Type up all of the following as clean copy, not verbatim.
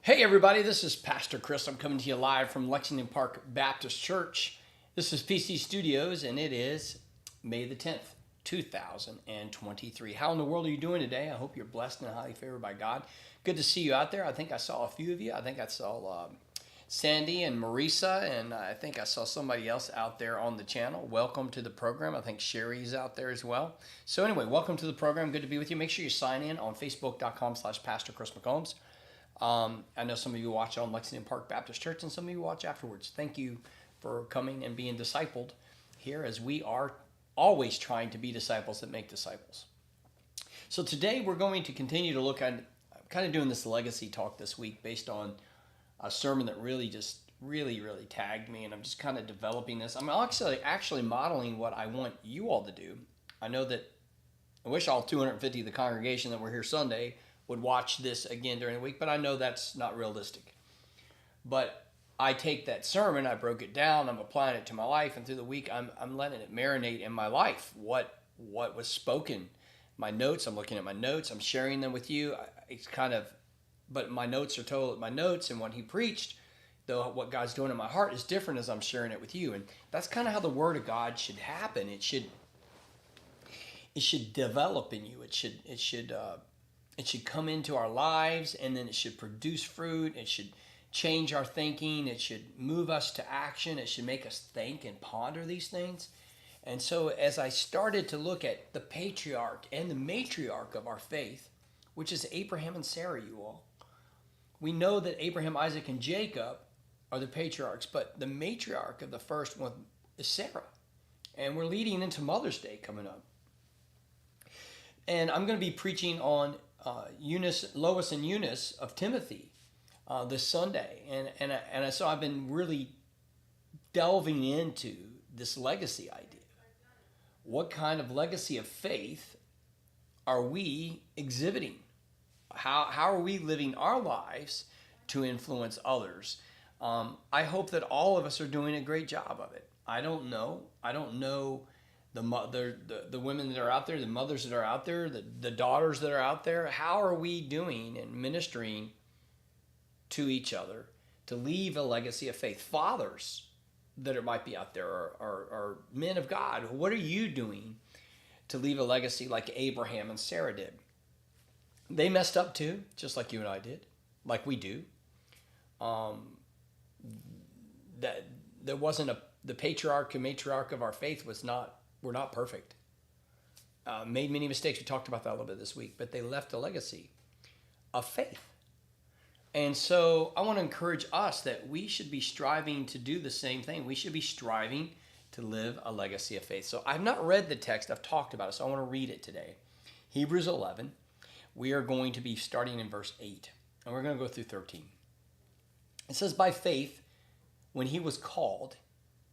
Hey everybody, this is Pastor Chris. I'm coming to you live from Lexington Park Baptist Church. This is PC Studios and it is May the 10th, 2023. How in the world are you doing today? I hope you're blessed and highly favored by God. Good to see you out there. I think I saw a few of you. I think I saw Sandy and Marisa, and I think I saw somebody else out there on the channel. Welcome to the program. I think Sherry's out there as well. So anyway, welcome to the program. Good to be with you. Make sure you sign in on facebook.com/Pastor Chris McCombs. I know some of you watch on Lexington Park Baptist Church and some of you watch afterwards. Thank you for coming and being discipled here, as we are always trying to be disciples that make disciples. So today we're going to continue to look at, I'm kind of doing this legacy talk this week based on a sermon that really tagged me, and I'm just kind of developing this. I'm actually modeling what I want you all to do. I know that I wish all 250 of the congregation that were here Sunday would watch this again during the week, but I know that's not realistic. But I take that sermon, I broke it down, I'm applying it to my life, and through the week I'm letting it marinate in my life. What was spoken, my notes, I'm looking at my notes, I'm sharing them with you. It's kind of, but my notes are total. My notes and what he preached, though what God's doing in my heart is different as I'm sharing it with you, and that's kind of how the Word of God should happen. It should develop in you. It should come into our lives, and then it should produce fruit. It should change our thinking. It should move us to action. It should make us think and ponder these things. And so as I started to look at the patriarch and the matriarch of our faith, which is Abraham and Sarah, you all, we know that Abraham, Isaac, and Jacob are the patriarchs, but the matriarch of the first one is Sarah. And we're leading into Mother's Day coming up. And I'm going to be preaching on Lois and Eunice of Timothy this Sunday, and so I've been really delving into this legacy idea. What kind of legacy of faith are we exhibiting? How are we living our lives to influence others? I hope that all of us are doing a great job of it. I don't know the women that are out there, the mothers that are out there, the daughters that are out there. How are we doing and ministering to each other to leave a legacy of faith? Fathers that might be out there are men of God. What are you doing to leave a legacy like Abraham and Sarah did? They messed up too, just like you and I did, like we do. That there wasn't the patriarch and matriarch of our faith were not perfect. Made many mistakes. We talked about that a little bit this week, but they left a legacy of faith. And so I want to encourage us that we should be striving to do the same thing. We should be striving to live a legacy of faith. So I've not read the text. I've talked about it, so I want to read it today. Hebrews 11. We are going to be starting in verse 8, and we're going to go through 13. It says, by faith, when he was called,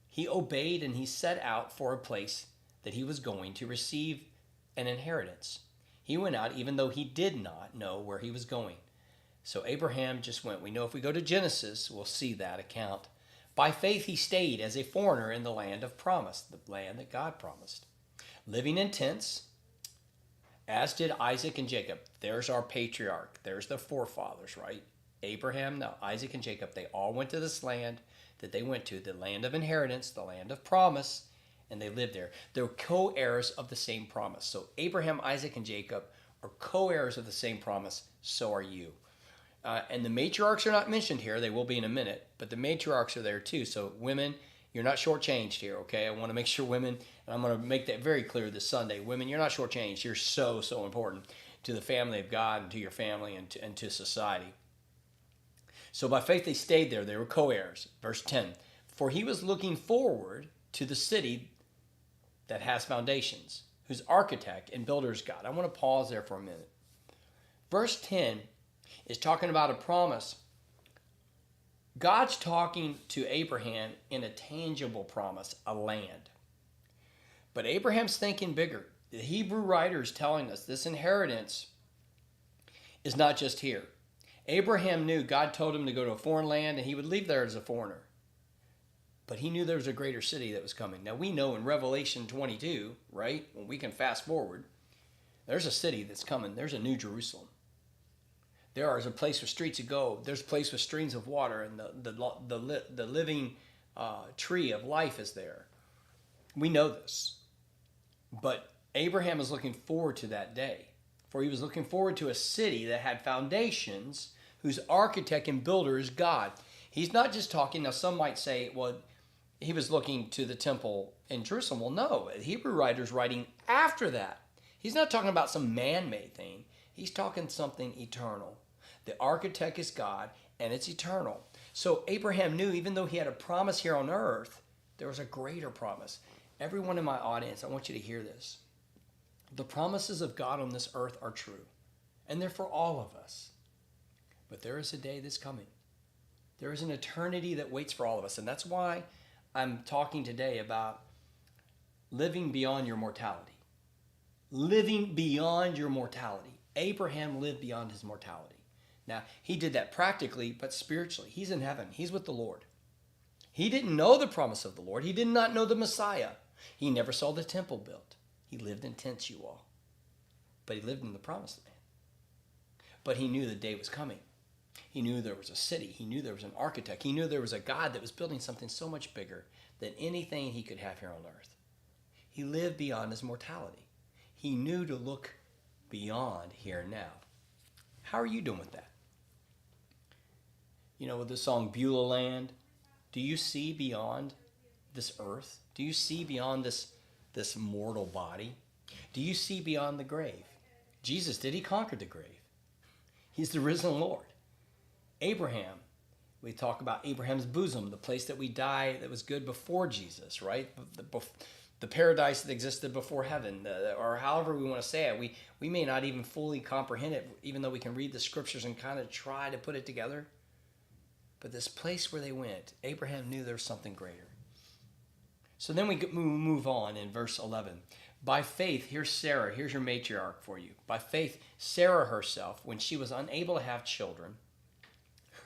he obeyed, and he set out for a place that he was going to receive an inheritance. He went out even though he did not know where he was going. So Abraham just went. We know if we go to Genesis, we'll see that account. By faith he stayed as a foreigner in the land of promise, the land that God promised, living in tents, as did Isaac and Jacob. There's our patriarch. There's the forefathers, right? Abraham, now Isaac and Jacob, they all went to this land that they went to, the land of inheritance, the land of promise, and they lived there. They're co-heirs of the same promise. So Abraham, Isaac, and Jacob are co-heirs of the same promise. So are you. And the matriarchs are not mentioned here. They will be in a minute, but the matriarchs are there too. So women, you're not shortchanged here, okay? I want to make sure women, and I'm going to make that very clear this Sunday, women, you're not shortchanged. You're so important to the family of God and to your family and to society. So by faith they stayed there. They were co-heirs. Verse 10, for he was looking forward to the city that has foundations, whose architect and builder is God. I want to pause there for a minute. Verse 10 is talking about a promise. God's talking to Abraham in a tangible promise, a land. But Abraham's thinking bigger. The Hebrew writer is telling us this inheritance is not just here. Abraham knew God told him to go to a foreign land and he would leave there as a foreigner. But he knew there was a greater city that was coming. Now we know in Revelation 22, right, when we can fast forward, there's a city that's coming. There's a new Jerusalem. There is a place with streets of gold. There's a place with streams of water, and the living tree of life is there. We know this. But Abraham is looking forward to that day, for he was looking forward to a city that had foundations, whose architect and builder is God. He's not just talking, now some might say, well, he was looking to the temple in Jerusalem. Well, no, the Hebrew writer's writing after that. He's not talking about some man-made thing. He's talking something eternal. The architect is God, and it's eternal. So Abraham knew, even though he had a promise here on earth, there was a greater promise. Everyone in my audience, I want you to hear this. The promises of God on this earth are true, and they're for all of us. But there is a day that's coming. There is an eternity that waits for all of us, and that's why I'm talking today about living beyond your mortality. Living beyond your mortality. Abraham lived beyond his mortality. Now, he did that practically, but spiritually. He's in heaven. He's with the Lord. He didn't know the promise of the Lord. He did not know the Messiah. He never saw the temple built. He lived in tents, you all. But he lived in the promised land. But he knew the day was coming. He knew there was a city. He knew there was an architect. He knew there was a God that was building something so much bigger than anything he could have here on earth. He lived beyond his mortality. He knew to look beyond here and now. How are you doing with that? You know, with the song Beulah Land, do you see beyond this earth? Do you see beyond this mortal body? Do you see beyond the grave? Jesus, did he conquer the grave? He's the risen Lord. Abraham, we talk about Abraham's bosom, the place that we die that was good before Jesus, right? The paradise that existed before heaven, or however we want to say it. We may not even fully comprehend it, even though we can read the scriptures and kind of try to put it together. But this place where they went, Abraham knew there was something greater. So then we move on in verse 11. By faith, here's Sarah, here's your matriarch for you. By faith, Sarah herself, when she was unable to have children,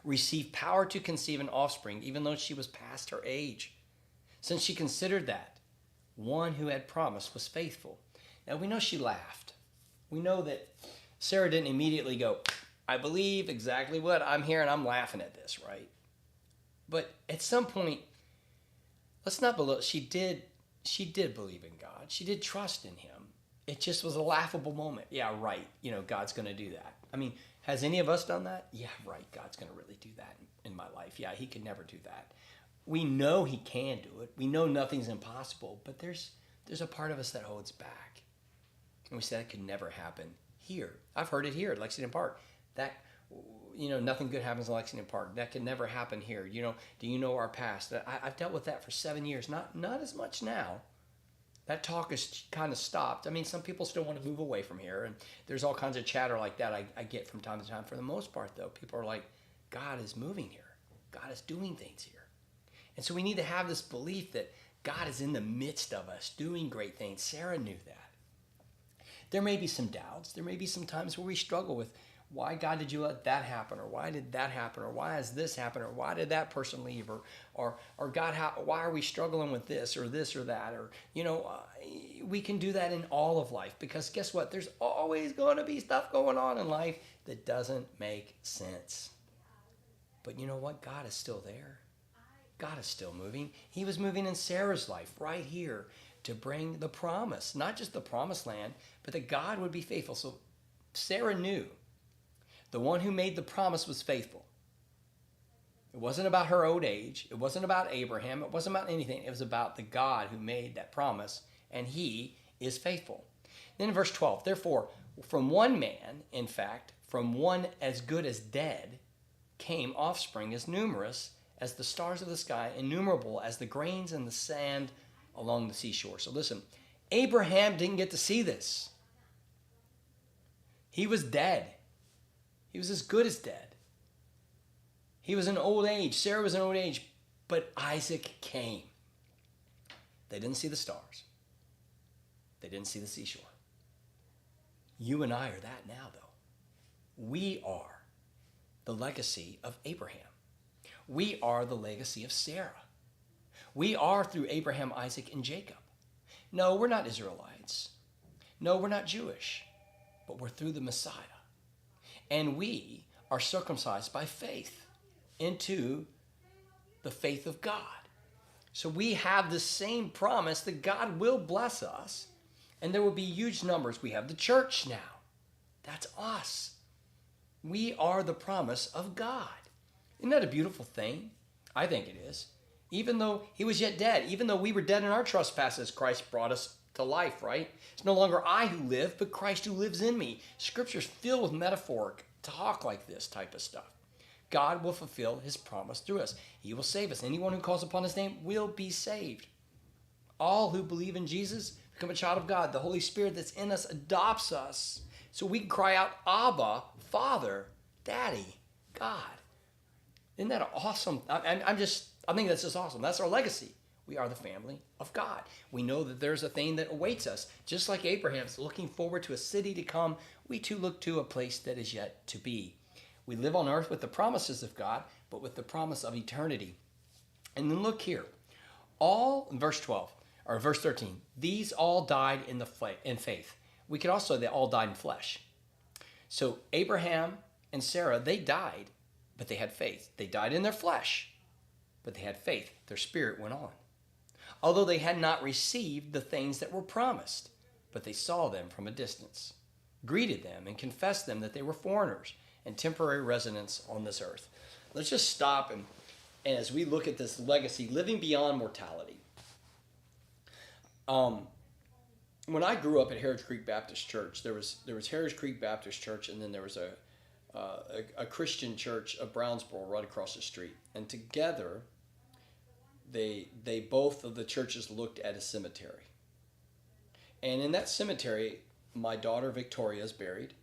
received power to conceive an offspring, even though she was past her age, since she considered that one who had promised was faithful. Now we know she laughed. We know that Sarah didn't immediately go, I believe exactly what I'm hearing. I'm laughing at this, right? But at some point, let's not believe, she did believe in God. She did trust in him. It just was a laughable moment. Yeah, right. You know, God's going to do that. I mean, has any of us done that? Yeah, right. God's going to really do that in my life. Yeah, he could never do that. We know he can do it. We know nothing's impossible, but there's a part of us that holds back. And we say that could never happen here. I've heard it here at Lexington Park. That, you know, nothing good happens in Lexington Park. That can never happen here. You know, do you know our past? I've dealt with that for 7 years. Not as much now. That talk has kind of stopped. I mean, some people still want to move away from here, and there's all kinds of chatter like that I get from time to time. For the most part, though, people are like, God is moving here. God is doing things here. And so we need to have this belief that God is in the midst of us doing great things. Sarah knew that. There may be some doubts. There may be some times where we struggle with, why, God, did you let that happen? Or why did that happen? Or why has this happened? Or why did that person leave? Or God, why are we struggling with this or that? Or, you know, we can do that in all of life, because guess what? There's always going to be stuff going on in life that doesn't make sense. But you know what? God is still there. God is still moving. He was moving in Sarah's life right here to bring the promise, not just the promised land, but that God would be faithful. So Sarah knew the one who made the promise was faithful. It wasn't about her old age. It wasn't about Abraham. It wasn't about anything. It was about the God who made that promise, and he is faithful. Then in verse 12, therefore, from one man, in fact, from one as good as dead, came offspring as numerous as the stars of the sky, innumerable as the grains in the sand along the seashore. So listen, Abraham didn't get to see this. He was dead. He was as good as dead. He was in old age. Sarah was in old age. But Isaac came. They didn't see the stars. They didn't see the seashore. You and I are that now, though. We are the legacy of Abraham. We are the legacy of Sarah. We are through Abraham, Isaac, and Jacob. No, we're not Israelites. No, we're not Jewish. But we're through the Messiah. And we are circumcised by faith into the faith of God. So we have the same promise that God will bless us, and there will be huge numbers. We have the church now. That's us. We are the promise of God. Isn't that a beautiful thing? I think it is. Even though he was yet dead, even though we were dead in our trespasses, Christ brought us to life, right? It's no longer I who live, but Christ who lives in me. Scripture's filled with metaphoric talk like this type of stuff. God will fulfill his promise through us. He will save us. Anyone who calls upon his name will be saved. All who believe in Jesus become a child of God. The Holy Spirit that's in us adopts us. So we can cry out, Abba, Father, Daddy, God. Isn't that awesome? I think that's just awesome. That's our legacy. We are the family of God. We know that there's a thing that awaits us. Just like Abraham's looking forward to a city to come, we too look to a place that is yet to be. We live on earth with the promises of God, but with the promise of eternity. And then look here. All, verse 12, or verse 13, these all died in faith. We could also, they all died in flesh. So Abraham and Sarah, they died, but they had faith. They died in their flesh, but they had faith. Their spirit went on. Although they had not received the things that were promised, but they saw them from a distance, greeted them, and confessed them that they were foreigners and temporary residents on this earth. Let's just stop and as we look at this legacy, living beyond mortality. When I grew up at Heritage Creek Baptist Church, there was Heritage Creek Baptist Church, and then there was a Christian church of Brownsboro right across the street. And together, they both of the churches looked at a cemetery. And in that cemetery, my daughter Victoria is buried.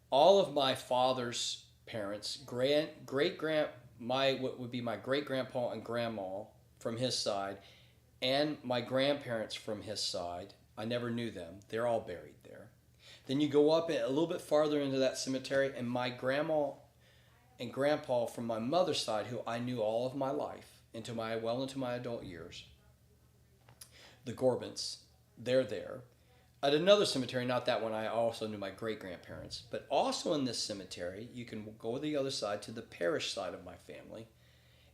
All of my father's parents, what would be my great-grandpa and grandma from his side, and my grandparents from his side, I never knew them. They're all buried there. Then you go up a little bit farther into that cemetery, and my grandma and grandpa from my mother's side, who I knew all of my life, into my adult years, the Gorbents, they're there. At another cemetery, not that one, I also knew my great-grandparents. But also in this cemetery, you can go to the other side to the parish side of my family.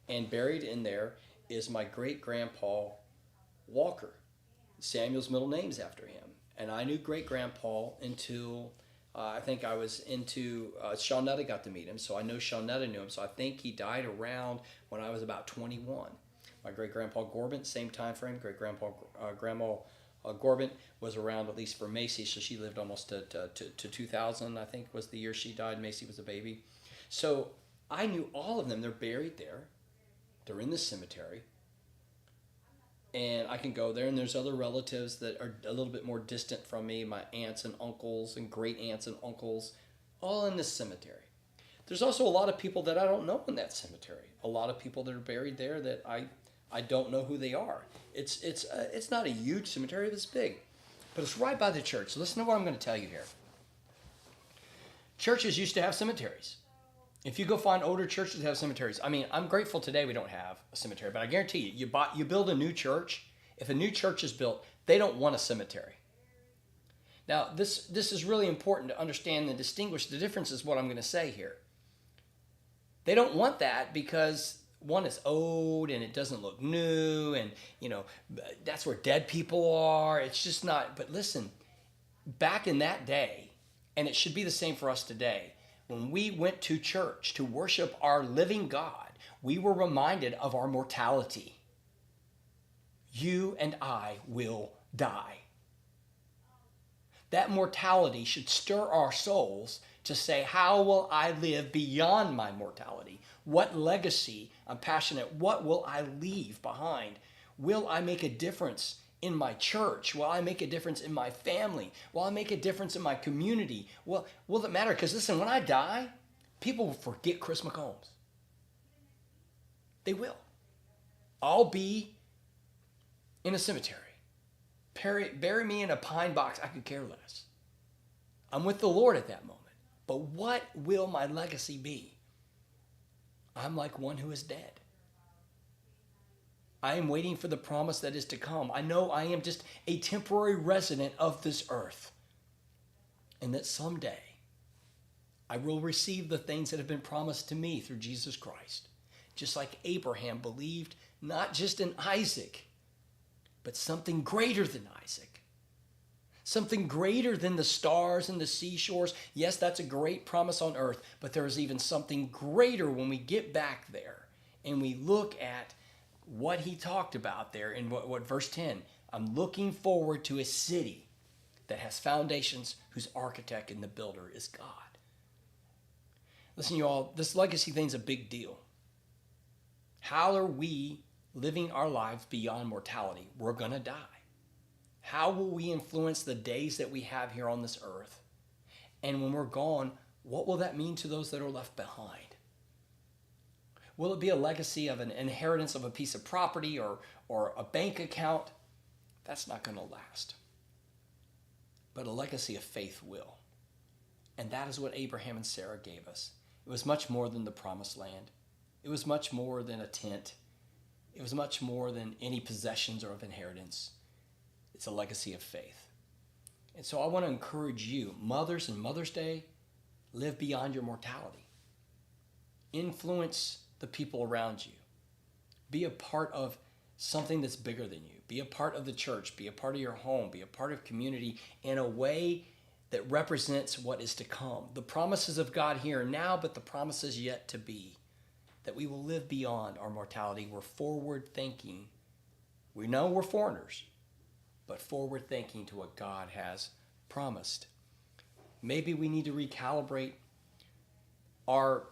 And buried in there is my great-grandpa Walker. Samuel's middle name's after him. And I knew great-grandpa until I think I was into, Shawnetta got to meet him. So I know Shawnetta knew him. So I think he died around when I was about 21. My great-grandpa Gorbent, same time frame. Grandma Gorbent was around at least for Macy, so she lived almost to 2000, I think was the year she died. Macy was a baby. So I knew all of them. They're buried there. They're in the cemetery. And I can go there, and there's other relatives that are a little bit more distant from me, my aunts and uncles and great aunts and uncles, all in this cemetery. There's also a lot of people that I don't know in that cemetery. A lot of people that are buried there that I don't know who they are. It's not a huge cemetery, it's big. But it's right by the church. Listen to what I'm going to tell you here. Churches used to have cemeteries. If you go find older churches that have cemeteries, I mean, I'm grateful today we don't have a cemetery, but I guarantee you build a new church. If a new church is built, they don't want a cemetery. Now, this is really important to understand and distinguish the differences, what I'm going to say here. They don't want that because one is old and it doesn't look new, and that's where dead people are. It's just not. But listen, back in that day, and it should be the same for us today, when we went to church to worship our living God, we were reminded of our mortality. You and I will die. That mortality should stir our souls to say, how will I live beyond my mortality? What legacy? I'm passionate. What will I leave behind? Will I make a difference in my church? Will I make a difference in my family? Will I make a difference in my community? Well, will it matter? Because listen, when I die, people will forget Chris McCombs. They will. I'll be in a cemetery. Bury me in a pine box. I could care less. I'm with the Lord at that moment. But what will my legacy be? I'm like one who is dead. I am waiting for the promise that is to come. I know I am just a temporary resident of this earth. And that someday I will receive the things that have been promised to me through Jesus Christ. Just like Abraham believed not just in Isaac, but something greater than Isaac. Something greater than the stars and the seashores. Yes, that's a great promise on earth, but there is even something greater when we get back there and we look at what he talked about there in what verse 10. I'm looking forward to a city that has foundations, whose architect and the builder is God. Listen, you all, this legacy thing's a big deal. How are we living our lives beyond mortality? We're going to die. How will we influence the days that we have here on this earth? And when we're gone, what will that mean to those that are left behind? Will it be a legacy of an inheritance of a piece of property or a bank account? That's not going to last. But a legacy of faith will. And that is what Abraham and Sarah gave us. It was much more than the promised land. It was much more than a tent. It was much more than any possessions or of inheritance. It's a legacy of faith. And so I want to encourage you, mothers and Mother's Day, live beyond your mortality. Influence the people around you. Be a part of something that's bigger than you. Be a part of the church. Be a part of your home. Be a part of community in a way that represents what is to come. The promises of God here and now, but the promises yet to be. That we will live beyond our mortality. We're forward thinking. We know we're foreigners, but forward thinking to what God has promised. Maybe we need to recalibrate our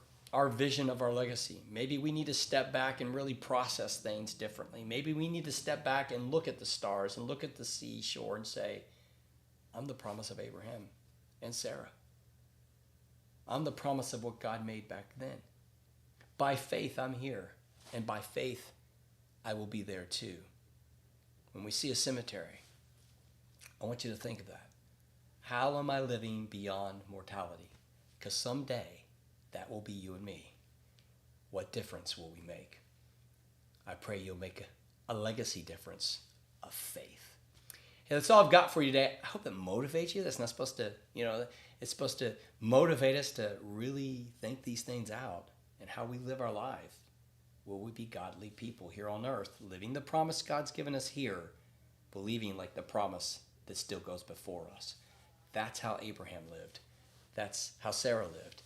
vision of our legacy. Maybe we need to step back and really process things differently. Maybe we need to step back and look at the stars and look at the seashore and say, I'm the promise of Abraham and Sarah. I'm the promise of what God made back then. By faith, I'm here. And by faith, I will be there too. When we see a cemetery, I want you to think of that. How am I living beyond mortality? Because someday, that will be you and me. What difference will we make? I pray you'll make a legacy difference of faith. Hey, that's all I've got for you today. I hope that motivates you. That's not supposed to, it's supposed to motivate us to really think these things out and how we live our life. Will we be godly people here on earth, living the promise God's given us here, believing like the promise that still goes before us? That's how Abraham lived. That's how Sarah lived.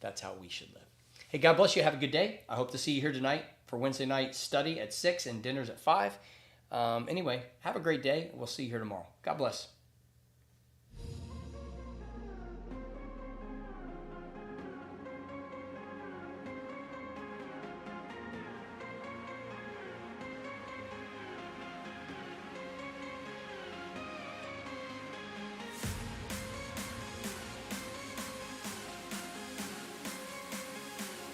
That's how we should live. Hey, God bless you. Have a good day. I hope to see you here tonight for Wednesday night study at 6 and dinners at 5. Anyway, have a great day. We'll see you here tomorrow. God bless.